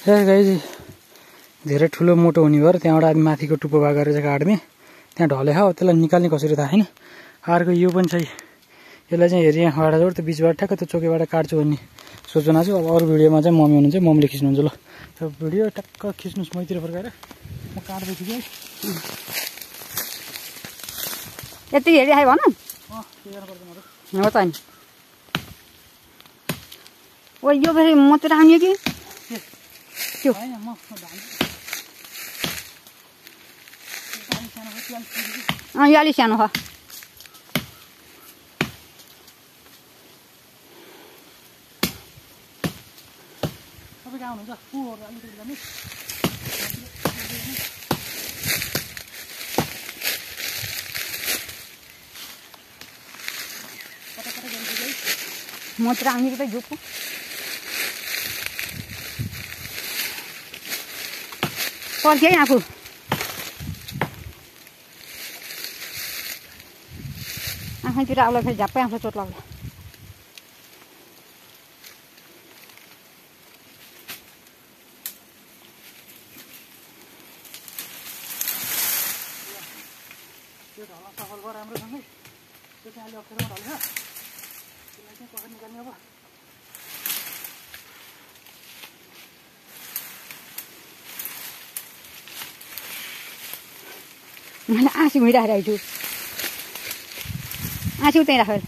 guys धेरै ठुलो मोटो हुने भएर त्यहाँबाट माथिको टुप्पो भाग गरेर चाहिँ काट्ने त्यहाँ ढलेछ हो त्यसलाई निकाल्ने कसरी थाहा छैन अर्को यो पनि छ यसलाई चाहिँ हेरि यहाँबाट जोड त्यो बिचबाट ठ्याक्क त्यो चोकेबाट काट्छु भन्ने सोचना छु अब अरू भिडियोमा चाहिँ मम्मी हुनुहुन्छ मम्मीले खिच्नुहुन्छ ल त्यो भिडियो टक्क खिच्नुस् मैतिर फर्काएर म काट्दैछु कि यति हेरि आयो भन हो त नि ओ यो फेरि मात्र आउने कि त्यो यो अलि सानो हो मात्र आउने कि त झुक्को पर्छ है आफू आँखातिर आउला फेरि झ्याप्पै आउँछ चोट लाग्ला सफल भयो राम्रोसँगै त्यो चाहिँ अलि अप्ठ्यारोमा ढलेछ त्यसलाई चाहिँ कसरी निकाल्ने अब मैले आँसी घुमिराखेको छु आँसी उतै राखेर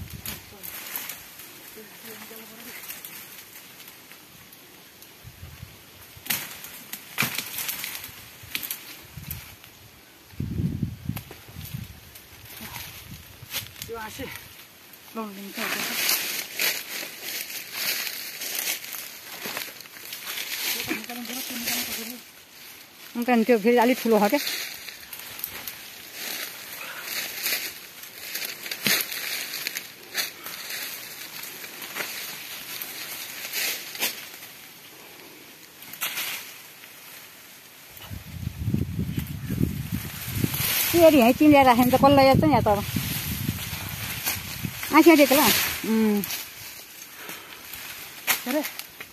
त्यो आँसी लाउनु दिन्छ अन्त त्यो फेरि अलिक ठुलो हो क्या फेरि यहीँ चिनेर राख्यो भने त कसलाई याद छ नि यहाँ त अब आँसिया टेक्ला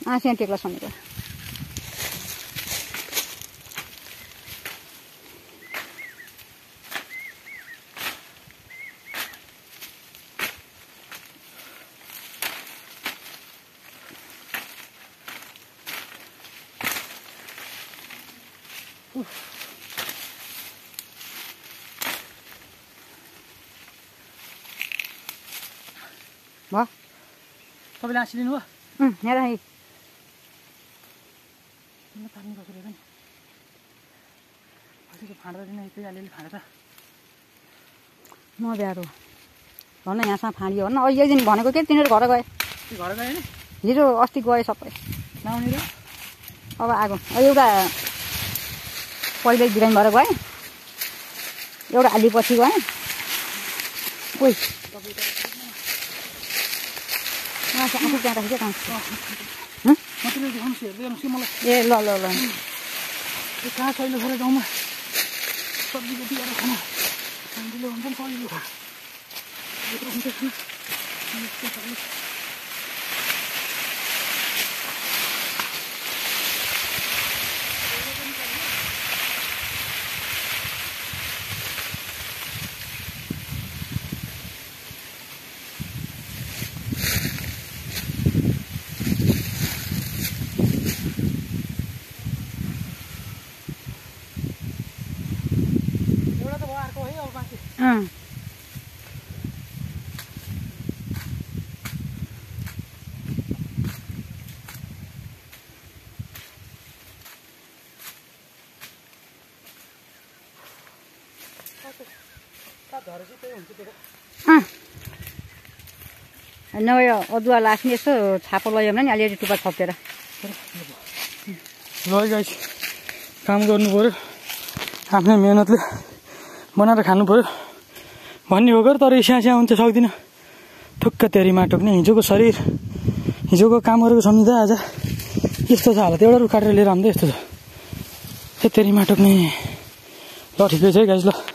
आँसिया टेक्ला समेत भयो तपाईँले आँसी लिनुभयो यहाँ राखेँ तान्ने कसरी पनि अस्तिको फाँड्दा दिन यतै अलिअलि फाँडेर नब्यारो भन यहाँसम्म फाँडियो भन्न अहिले एक दिन भनेको के तिनीहरू घर गए घर गयो नि हिजो अस्ति गए सबै नआउने र अब आएको एउटा पहिल्यै बिरामी भएर गएँ एउटा अलि पछि गएँ कोही आफू त्यहाँ राखेको कहाँ ए ल ल ल कहाँ सहिलो छोरा गाउँमा सब्जी जति गरेर खाना हामीले हुन्छ नि सहिलो नभए अदुवा लाग्ने यसो छापो लग्यो भने नि अलिअलि टुप्पा थपेर ल गाइस काम गर्नु पर्यो आफ्नै मेहनतले बनाएर खानु पर्यो भन्ने हो तर स्याहाँ हुन्छ सक्दिनँ ठुक्क तेरी माटोक्ने हिजोको शरीर हिजोको काम गरेको सम्झिँदा आज यस्तो छ हालत एउटा रुख काटेर लिएर आउँदा यस्तो छ तेरी माटोक्ने ल ठिकै छ है गाइस ल